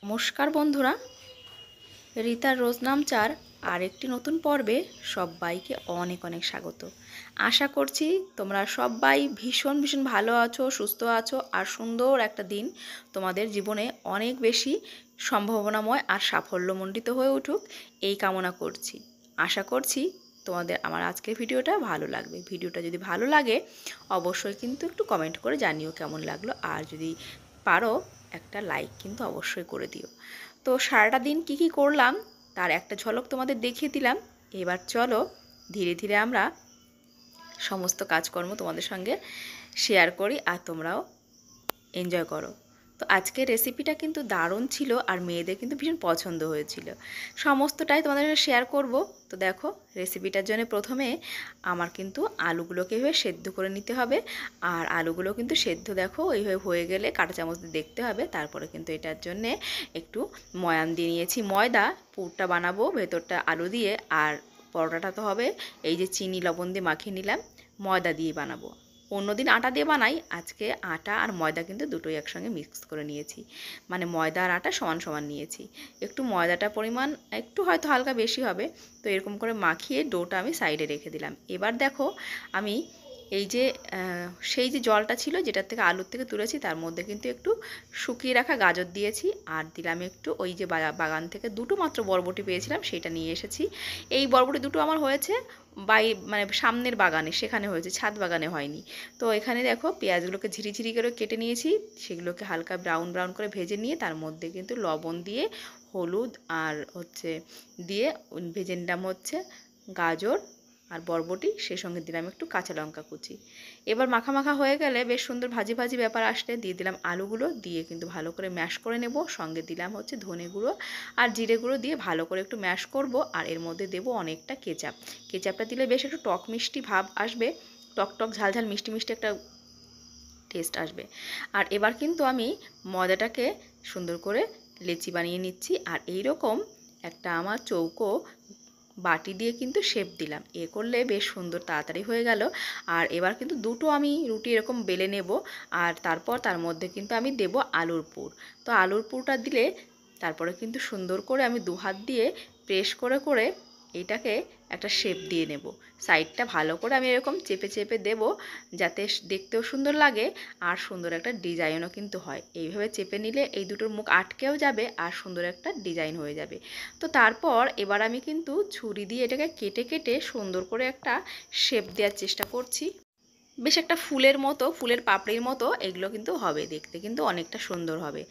নমস্কার বন্ধুরা, রিতার রোজ নাম চার আরেকটি নতুন পর্বে সবাইকে অনেক অনেক স্বাগত। আশা করছি তোমরা সবাই ভীষণ ভীষণ ভালো আছো, সুস্থ আছো আর সুন্দর একটা দিন তোমাদের জীবনে অনেক বেশি সম্ভাবনাময় আর সাফল্যমণ্ডিত হয়ে উঠুক এই কামনা করছি। আশা করছি তোমাদের আমার আজকের ভিডিওটা ভালো লাগবে। ভিডিওটা যদি ভালো লাগে অবশ্যই কিন্তু একটু কমেন্ট করে জানিও কেমন লাগলো, আর যদি পারো একটা লাইক কিন্তু অবশ্যই করে দিও। তো সারাটা দিন কি করলাম তার একটা ঝলক তোমাদের দেখিয়ে দিলাম। এবার চলো ধীরে ধীরে আমরা সমস্ত কাজকর্ম তোমাদের সঙ্গে শেয়ার করি আর তোমরাও এনজয় করো। তো আজকের রেসিপিটা কিন্তু দারুণ ছিল আর মেয়েদের কিন্তু ভীষণ পছন্দ হয়েছিল। সমস্তটাই তোমাদের সঙ্গে শেয়ার করব। তো দেখো, রেসিপিটার জন্য প্রথমে আমার কিন্তু আলুগুলোকে এভাবে সেদ্ধ করে নিতে হবে। আর আলুগুলো কিন্তু সেদ্ধ দেখো এইভাবে হয়ে গেলে কাঁটা চামচ দিয়ে দেখতে হবে। তারপরে কিন্তু এটার জন্যে একটু ময়ান দিয়ে নিয়েছি, ময়দা। পুরটা বানাবো ভেতরটা আলু দিয়ে, আর পরোটাটা তো হবে এই যে চিনি লবণ দিয়ে মাখিয়ে নিলাম, ময়দা দিয়ে বানাবো। অন্যদিন আটা দিয়ে বানাই, আজকে আটা আর ময়দা কিন্তু দুটোই একসঙ্গে মিক্স করে নিয়েছি, মানে ময়দা আর আটা সমান সমান নিয়েছি। একটু ময়দাটা পরিমাণ একটু হয়তো হালকা বেশি হবে। তো এরকম করে মাখিয়ে ডোটা আমি সাইডে রেখে দিলাম। এবার দেখো আমি এই যে সেই যে জলটা ছিল যেটার থেকে আলুর থেকে তুলেছি তার মধ্যে কিন্তু একটু শুকিয়ে রাখা গাজর দিয়েছি, আর দিলাম একটু ওই যে বাগান থেকে দুটো মাত্র বরবটি পেয়েছিলাম সেটা নিয়ে এসেছি। এই বরবটি দুটো আমার হয়েছে মানে সামনের বাগানে, সেখানে হয়েছে, ছাদ বাগানে হয়নি। তো এখানে দেখো পেঁয়াজগুলোকে ঝিরিঝিরি করে কেটে নিয়েছি, সেগুলোকে হালকা ব্রাউন ব্রাউন করে ভেজে নিয়ে তার মধ্যে কিন্তু লবণ দিয়ে হলুদ আর দিয়ে ভেজে নিলাম গাজর আর বরবটি, সেই সঙ্গে দিলাম একটু কাঁচা লঙ্কা কুচি। এবার মাখা মাখা হয়ে গেলে বেশ সুন্দর ভাজি ভাজি ব্যাপার আসলে দিয়ে দিলাম আলুগুলো, দিয়ে কিন্তু ভালো করে ম্যাশ করে নেব। সঙ্গে দিলাম ধনে গুঁড়ো আর জিরে গুঁড়ো দিয়ে ভালো করে একটু ম্যাশ করব। আর এর মধ্যে দেব অনেকটা কেচাপ। কেচাপটা দিলে বেশ একটু টক মিষ্টি ভাব আসবে, টক টক ঝাল ঝাল মিষ্টি মিষ্টি একটা টেস্ট আসবে। আর এবার কিন্তু আমি ময়দাটাকে সুন্দর করে লেচি বানিয়ে নিচ্ছি। আর এই রকম একটা আমার চৌকো বাটি দিয়ে কিন্তু শেপ দিলাম, এ করলে বেশ সুন্দর তাড়াতাড়ি হয়ে গেল। আর এবার কিন্তু দুটো আমি রুটি এরকম বেলে নেব, আর তারপর তার মধ্যে কিন্তু আমি দেব আলুর পুর। তো আলুর পুরটা দিলে তারপরে কিন্তু সুন্দর করে আমি দু হাত দিয়ে প্রেস করে করে এইটাকে একটা শেপ দিয়ে নেব। সাইডটা ভালো করে আমি এরকম চেপে চেপে দেব, যাতে দেখতেও সুন্দর লাগে আর সুন্দর একটা ডিজাইনও কিন্তু হয়। এইভাবে চেপে নিলে এই দুটোর মুখ আটকেও যাবে আর সুন্দর একটা ডিজাইন হয়ে যাবে। তো তারপর এবার আমি কিন্তু ছুরি দিয়ে এটাকে কেটে কেটে সুন্দর করে একটা শেপ দেওয়ার চেষ্টা করছি। বেশ একটা ফুলের মতো, ফুলের পাপড়ির মতো এগুলো কিন্তু হবে, দেখতে কিন্তু অনেকটা সুন্দর হবে।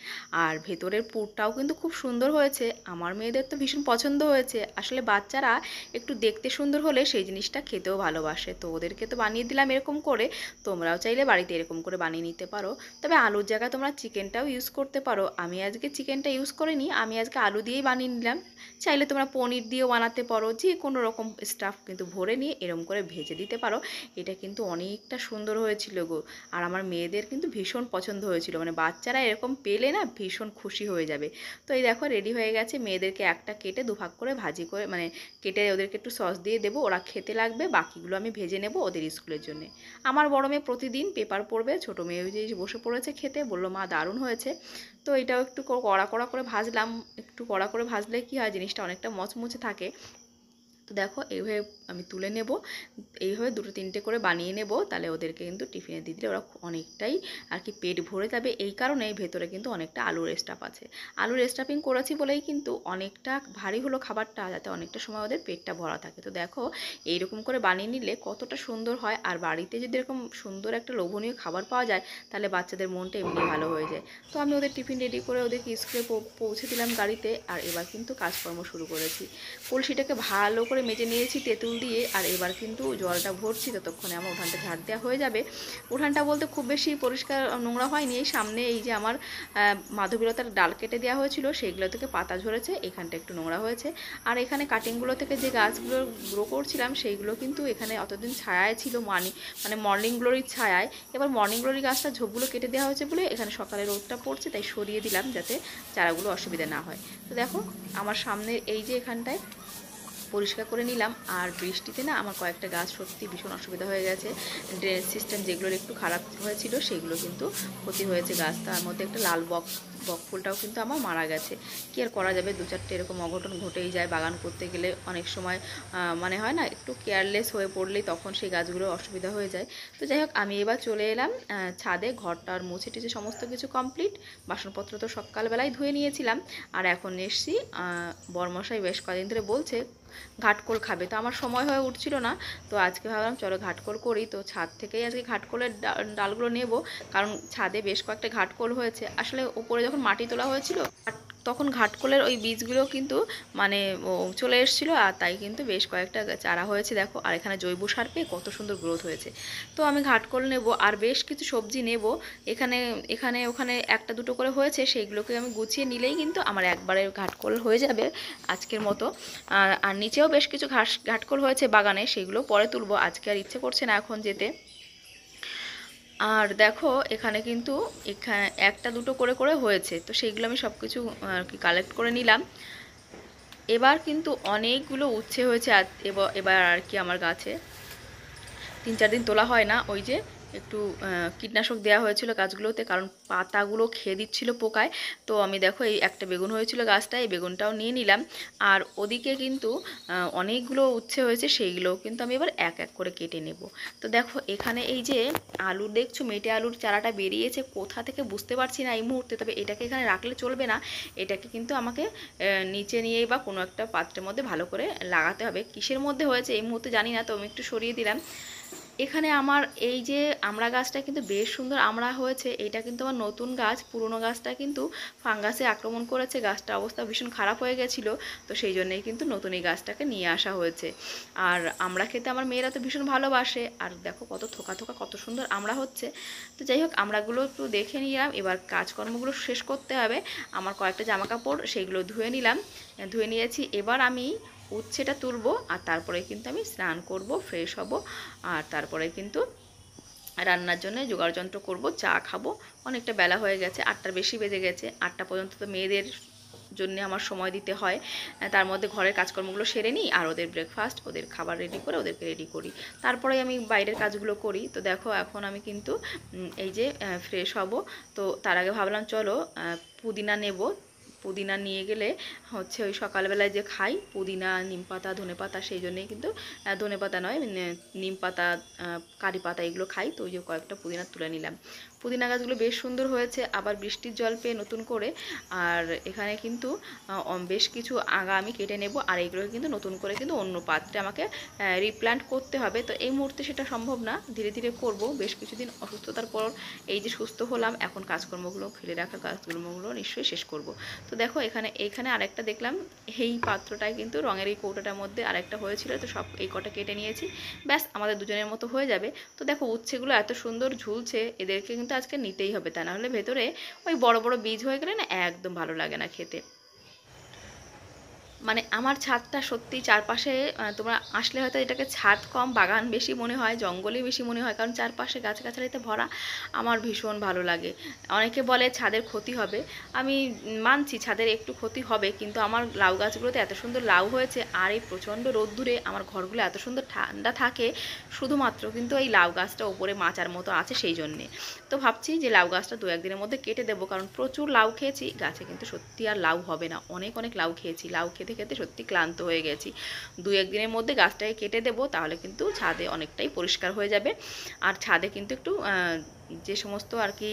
আর ভেতরের পুরটাও কিন্তু খুব সুন্দর হয়েছে, আমার মেয়েদের তো ভীষণ পছন্দ হয়েছে। আসলে বাচ্চারা একটু দেখতে সুন্দর হলে সেই জিনিসটা খেতেও ভালোবাসে। তো ওদেরকে তো বানিয়ে দিলাম এরকম করে, তোমরাও চাইলে বাড়িতে এরকম করে বানিয়ে নিতে পারো। তবে আলুর জায়গায় তোমরা চিকেনটাও ইউজ করতে পারো। আমি আজকে চিকেনটা ইউজ করিনি, আমি আজকে আলু দিয়েই বানিয়ে নিলাম। চাইলে তোমরা পনির দিয়েও বানাতে পারো, যে কোনো রকম স্টাফ কিন্তু ভরে নিয়ে এরকম করে ভেজে দিতে পারো। এটা কিন্তু অনেকটা সুন্দর হয়েছিল গো। আর আমার মেয়েদের কিন্তু ভীষণ পছন্দ হয়েছিল, মানে বাচ্চারা এরকম পেলে না ভীষণ খুশি হয়ে যাবে। তো এই দেখো রেডি হয়ে গেছে। মেয়েদেরকে একটা কেটে দুভাগ করে ভাজি করে, মানে কেটে ওদেরকে একটু সস দিয়ে দেবো, ওরা খেতে লাগবে। বাকিগুলো আমি ভেজে নেব ওদের স্কুলের জন্য। আমার বড় মেয়ে প্রতিদিন পেপার পড়বে, ছোটো মেয়ে যে বসে পড়েছে খেতে, বললো মা দারুণ হয়েছে। তো এটাও একটু কড়া কড়া করে ভাজলাম। একটু কড়া করে ভাজলে কি হয়, জিনিসটা অনেকটা মচমচে থাকে। তো দেখো এইভাবে আমি তুলে নেব, এইভাবে দুটো তিনটে করে বানিয়ে নেব, তাহলে ওদেরকে কিন্তু টিফিনে দিয়ে দিলে ওরা অনেকটাই আর কি পেট ভরে যাবে। এই কারণে ভেতরে কিন্তু অনেকটা আলুর স্টাফ আছে। আলুর স্টাফিং করেছি বলেই কিন্তু অনেকটা ভারী হলো খাবারটা, যাতে অনেকটা সময় ওদের পেটটা ভরা থাকে। তো দেখো এইরকম করে বানিয়ে নিলে কতটা সুন্দর হয়। আর বাড়িতে যদি এরকম সুন্দর একটা লোভনীয় খাবার পাওয়া যায় তাহলে বাচ্চাদের মনটা এমনি ভালো হয়ে যায়। তো আমি ওদের টিফিন রেডি করে ওদেরকে স্কুলে পৌঁছে দিলাম গাড়িতে। আর এবার কিন্তু কাজকর্ম শুরু করেছি। কলসিটাকে ভালো করে মেজে নিয়েছি তেঁতুল দিয়ে, আর এবার কিন্তু জলটা ভরছি, ততক্ষণে আমার উঠানটা ঝাড় দেওয়া হয়ে যাবে। উঠানটা বলতে খুব বেশি পরিষ্কার নোংরা হয়নি। এই সামনে এই যে আমার মাধবীলতার ডাল কেটে দেওয়া হয়েছিল সেইগুলো থেকে পাতা ঝরেছে, এখানটা একটু নোংরা হয়েছে। আর এখানে কাটিংগুলো থেকে যে গাছগুলো গ্রো করছিলাম সেইগুলো কিন্তু এখানে অতদিন ছায়ায় ছিল, মানে মর্নিং গ্লোরির ছায়ায়। এবার মর্নিং গ্লোরি গাছটা ঝোপগুলো কেটে দেওয়া হয়েছে বলে এখানে সকালে রোদটা পড়ছে, তাই সরিয়ে দিলাম যাতে চারাগুলো অসুবিধা না হয়। তো দেখো আমার সামনে এই যে এখানটায় পরিষ্কার করে নিলাম। আর বৃষ্টিতে না আমার কয়েকটা গাছ সত্যি ভীষণ অসুবিধা হয়ে গেছে। ড্রেনেজ সিস্টেম যেগুলোর একটু খারাপ হয়েছিল সেগুলো কিন্তু ক্ষতি হয়েছে গাছ। তার মধ্যে একটা লাল বক বকফুলটাও কিন্তু আমার মারা গেছে। কি আর করা যাবে, 2-4টে এরকম অঘটন ঘটেই যায়। বাগান করতে গেলে অনেক সময় মানে হয় না, একটু কেয়ারলেস হয়ে পড়লেই তখন সেই গাছগুলোর অসুবিধা হয়ে যায়। তো যাই হোক, আমি এবার চলে এলাম ছাদে। ঘরটার মুছে টুছে সমস্ত কিছু কমপ্লিট, বাসনপত্র তো সকালবেলায় ধুয়ে নিয়েছিলাম। আর এখন এসছি, বরমশাই বেশ কদিন ধরে বলছে ঘাটকোল খাবে, তো আমার সময় হয়ে উঠছিল না। তো আজকে ভাবলাম চলো ঘাটকোল করি। তো ছাদ থেকেই আজকে ঘাটকোলের ডালগুলো নেব, কারণ ছাদে বেশ কয়েকটা ঘাটকোল হয়েছে। আসলে উপরে যখন মাটি তোলা হয়েছিল তখন ঘাটকোলের ওই বীজগুলো কিন্তু মানে চলে এসেছিলো, আর তাই কিন্তু বেশ কয়েকটা চারা হয়েছে দেখো। আর এখানে জৈব সার পেয়ে কত সুন্দর গ্রোথ হয়েছে। তো আমি ঘাটকোল নেব আর বেশ কিছু সবজি নেব। এখানে এখানে ওখানে একটা দুটো করে হয়েছে, সেইগুলোকে আমি গুছিয়ে নিলেই কিন্তু আমার একবারে ঘাটকোল হয়ে যাবে আজকের মতো। আর নিচেও বেশ কিছু ঘাটকোল হয়েছে বাগানে, সেগুলো পরে তুলবো। আজকে আর ইচ্ছে করছে না এখন যেতে। আর দেখো এখানে কিন্তু একটা দুটো করে করে হয়েছে, তো সেইগুলো আমি সব কিছু আর কি কালেক্ট করে নিলাম। এবার কিন্তু অনেকগুলো উচ্ছে হয়েছে। আর এবার আর কি আমার গাছে 3-4 দিন তোলা হয় না, ওই যে একটু কীটনাশক দেওয়া হয়েছিল গাছগুলোতে, কারণ পাতাগুলো খেয়ে দিচ্ছিল পোকায়। তো আমি দেখো এই একটা বেগুন হয়েছিল গাছটা, এই বেগুনটাও নিয়ে নিলাম। আর ওদিকে কিন্তু অনেকগুলো উচ্ছে হয়েছে, সেইগুলোও কিন্তু আমি এবার এক এক করে কেটে নেব। তো দেখো এখানে এই যে আলু দেখছো, মেটে আলুর চারাটা বেরিয়েছে কোথা থেকে বুঝতে পারছি না এই মুহূর্তে, তবে এটাকে এখানে রাখলে চলবে না। এটাকে কিন্তু আমাকে নিচে নিয়েই বা কোনো একটা পাত্রের মধ্যে ভালো করে লাগাতে হবে। কিসের মধ্যে হয়েছে এই মুহূর্তে জানি না, তো আমি একটু সরিয়ে দিলাম। এখানে আমার এই যে আমড়া গাছটা কিন্তু বেশ সুন্দর আমড়া হয়েছে। এটা কিন্তু আমার নতুন গাছ, পুরনো গাছটা কিন্তু ফাঙ্গাসে আক্রমণ করেছে, গাছটার অবস্থা ভীষণ খারাপ হয়ে গেছিলো। তো সেই জন্যই কিন্তু নতুন এই গাছটাকে নিয়ে আসা হয়েছে। আর আমড়া খেতে আমার মেয়েরা তো ভীষণ ভালোবাসে। আর দেখো কত থোকা থোকা কত সুন্দর আমড়া হচ্ছে। তো যাই হোক, আমড়াগুলো একটু দেখে নিলাম, এবার কাজকর্মগুলো শেষ করতে হবে। আমার কয়েকটা জামা কাপড় সেইগুলো ধুয়ে নিলাম, ধুয়ে নিয়েছি। এবার আমি উচ্ছেটা তুলবো, আর তারপরে কিন্তু আমি স্নান করব, ফ্রেশ হব, আর তারপরে কিন্তু রান্নার জন্য জোগাড়যন্ত্র করব, চা খাবো। অনেকটা বেলা হয়ে গেছে, 8টার বেশি বেজে গেছে। 8টা পর্যন্ত তো মেয়েদের জন্য আমার সময় দিতে হয়। তার মধ্যে ঘরের কাজকর্মগুলো সেরে নিই, আর ওদের ব্রেকফাস্ট, ওদের খাবার রেডি করে ওদেরকে রেডি করি, তারপরে আমি বাইরের কাজগুলো করি। তো দেখো এখন আমি কিন্তু এই যে ফ্রেশ হব। তো তার আগে ভাবলাম চলো পুদিনা নেব। পুদিনা নিয়ে গেলে হচ্ছে ওই সকালবেলায় যে খাই পুদিনা, নিম পাতা, ধনে পাতা, সেই জন্যেই কিন্তু ধনে পাতা নয়, নিম পাতা, কারি পাতা এগুলো খাই। তো ওই যে কয়েকটা পুদিনা তুলে নিলাম। পুদিনা গাছগুলো বেশ সুন্দর হয়েছে, আবার বৃষ্টির জল পেয়ে নতুন করে। আর এখানে কিন্তু বেশ কিছু আগা আমি কেটে নেব, আর এইগুলোকে কিন্তু নতুন করে কিন্তু অন্য পাত্রে আমাকে রিপ্ল্যান্ট করতে হবে। তো এই মুহূর্তে সেটা সম্ভব না, ধীরে ধীরে করব। বেশ কিছুদিন অসুস্থতার পর এই যে সুস্থ হলাম, এখন কাজকর্মগুলো, ফেলে রাখা কাজকর্মগুলো নিশ্চয়ই শেষ করব। তো দেখো এখানে আরেকটা দেখলাম, এই পাত্রটায় কিন্তু রঙের এই কৌটাটার মধ্যে আরেকটা হয়েছিল। তো সব এই কটা কেটে নিয়েছি, ব্যাস আমাদের দুজনের মতো হয়ে যাবে। তো দেখো উচ্ছেগুলো এত সুন্দর ঝুলছে, এদেরকে কিন্তু আজকে নিতেই হবে, তা না হলে ভেতরে ওই বড় বড় বীজ হয়ে গেলে না একদম ভালো লাগে না খেতে। মানে আমার ছাদটা সত্যি চারপাশে, তোমরা আসলে হয়তো এটাকে ছাদ কম বাগান বেশি মনে হয়, জঙ্গলই বেশি মনে হয়, কারণ চারপাশে গাছগাছালিতে ভরা। আমার ভীষণ ভালো লাগে। অনেকে বলে ছাদের ক্ষতি হবে, আমি মানছি ছাদের একটু ক্ষতি হবে, কিন্তু আমার লাউ গাছগুলোতে এত সুন্দর লাউ হয়েছে। আর এই প্রচণ্ড রোদ্দুরে আমার ঘরগুলো এত সুন্দর ঠান্ডা থাকে, শুধুমাত্র কিন্তু এই লাউ গাছটা ওপরে মাচার মতো আছে সেই জন্যে। তো ভাবছি যে লাউ গাছটা 2-1 দিনের মধ্যে কেটে দেবো, কারণ প্রচুর লাউ খেয়েছি, গাছে কিন্তু সত্যি আর লাউ হবে না। অনেক অনেক লাউ খেয়েছি, লাউ খেতে খেতে সত্যি ক্লান্ত হয়ে গেছি। 2-1 দিনের মধ্যে গাছটাকে কেটে দেবো, তাহলে কিন্তু ছাদে অনেকটাই পরিষ্কার হয়ে যাবে। আর ছাদে কিন্তু একটু যে সমস্ত আর কি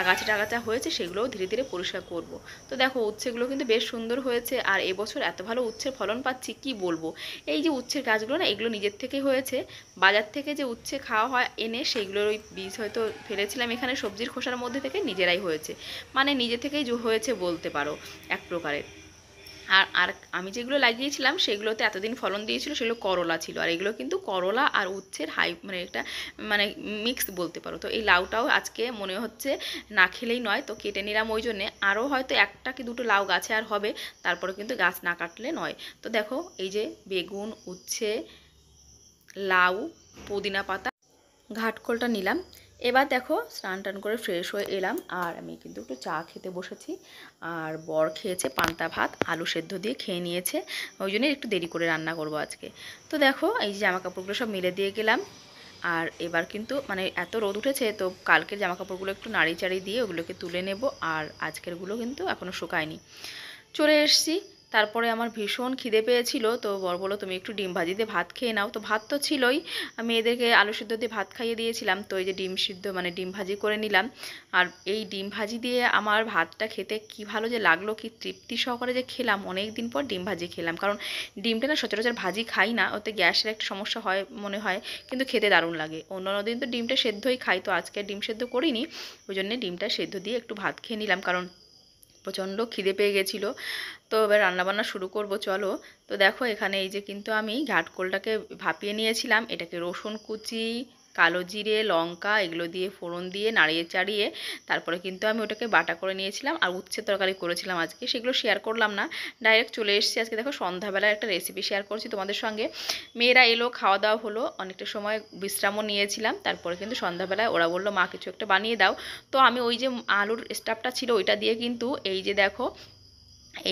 আগাছা টাগাছা হয়েছে সেগুলোও ধীরে ধীরে পরিষ্কার করব। তো দেখো উচ্ছেগুলো কিন্তু বেশ সুন্দর হয়েছে, আর এবছর এত ভালো উচ্ছের ফলন পাচ্ছি কি বলবো। এই যে উচ্ছের গাছগুলো না, এগুলো নিজের থেকেই হয়েছে। বাজার থেকে যে উচ্ছে খাওয়া হয় এনে, সেইগুলোর ওই বীজ হয়তো ফেলেছিলাম এখানে সবজির খোসার মধ্যে থেকে, নিজেরাই হয়েছে। মানে নিজে থেকেই হয়েছে বলতে পারো এক প্রকারের। আর আর আমি যেগুলো লাগিয়েছিলাম সেগুলোতে এতদিন ফলন দিয়েছিল, সেগুলো করলা ছিল। আর এগুলো কিন্তু করলা আর উচ্ছের মানে একটা মানে মিক্স বলতে পারো। তো এই লাউটাও আজকে মনে হচ্ছে না খেলেই নয়, তো কেটে নিলাম। ওই জন্যে আরও হয়তো 1টা কি 2টো লাউ গাছে আর হবে, তারপরে কিন্তু গাছ না কাটলে নয়। তো দেখো এই যে বেগুন, উচ্ছে, লাউ, পুদিনা পাতা, ঘাটকোলটা নিলাম। এবার দেখো স্নান টান করে ফ্রেশ হয়ে এলাম, আর আমি কিন্তু একটু চা খেতে বসেছি। আর বর খেয়েছে পান্তা ভাত আলু সেদ্ধ দিয়ে খেয়ে নিয়েছে, ওই জন্য একটু দেরি করে রান্না করব আজকে। তো দেখো এই যে জামা কাপড়গুলো সব মেলে দিয়ে গেলাম। আর এবার কিন্তু মানে এত রোদ উঠেছে, তো কালকের জামাকাপড়গুলো একটু নাড়ি চাড়ি দিয়ে ওগুলোকে তুলে নেব। আর আজকেরগুলো কিন্তু এখনও শুকায়নি। চলে এসেছি। তারপরে আমার ভীষণ খিদে পেয়েছিল, তো বর বলল তুমি একটু ডিম ভাজি দিয়ে ভাত খেয়ে নাও। তো ভাত তো ছিলই, আমি এদেরকে আলু সিদ্ধ দিয়ে ভাত খাইয়ে দিয়েছিলাম। তো এই যে ডিম সিদ্ধ মানে ডিম ভাজি করে নিলাম। আর এই ডিম ভাজি দিয়ে আমার ভাতটা খেতে কি ভালো যে লাগলো, কি তৃপ্তি সহকারে যে খেলাম। অনেক দিন পর ডিম ভাজি খেলাম, কারণ ডিমটা না সচরাচর ভাজি খাই না, ওতে গ্যাসের একটা সমস্যা হয় মনে হয়, কিন্তু খেতে দারুণ লাগে। অন্যান্য দিন তো ডিমটা সেদ্ধই খাই, তো আজকে ডিম সেদ্ধ করিনি, ওই জন্যে ডিমটা সেদ্ধ দিয়ে একটু ভাত খেয়ে নিলাম, কারণ প্রচণ্ড খিদে পেয়ে গেছিলো। তো এবার রান্নাবান্না শুরু করব, চলো। তো দেখো এখানে এই যে কিন্তু আমি ঘাটকোলটাকে ভাপিয়ে নিয়েছিলাম, এটাকে রসুন কুচি, কালো জিরে, লঙ্কা এগুলো দিয়ে ফোড়ন দিয়ে নাড়িয়ে চাড়িয়ে তারপরে কিন্তু আমি ওটাকে বাটা করে নিয়েছিলাম। আর উচ্ছে তরকারি করেছিলাম আজকে, সেগুলো শেয়ার করলাম না, ডাইরেক্ট চলে এসেছি। আজকে দেখো সন্ধ্যাবেলায় একটা রেসিপি শেয়ার করছি তোমাদের সঙ্গে। মেয়েরা এলো, খাওয়া দাওয়া হলো, অনেকটা সময় বিশ্রামও নিয়েছিলাম। তারপরে কিন্তু সন্ধ্যাবেলায় ওরা বললো মা কিছু একটা বানিয়ে দাও। তো আমি ওই যে আলুর স্টাফটা ছিল ওইটা দিয়ে কিন্তু এই যে দেখো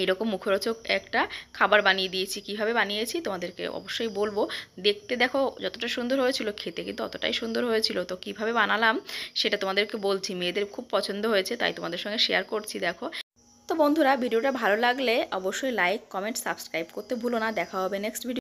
এইরকম মুখরোচক একটা খাবার বানিয়ে দিয়েছি। কিভাবে বানিয়েছি তোমাদেরকে অবশ্যই বলবো। দেখতে দেখো যতটা সুন্দর হয়েছিল, খেতে কিন্তু অতটাই সুন্দর হয়েছিল। তো কিভাবে বানালাম সেটা তোমাদেরকে বলছি, মেয়েদের খুব পছন্দ হয়েছে, তাই তোমাদের সঙ্গে শেয়ার করছি। দেখো, তো বন্ধুরা ভিডিওটা ভালো লাগলে অবশ্যই লাইক, কমেন্ট, সাবস্ক্রাইব করতে ভুলো না। দেখা হবে নেক্সট ভিডিও।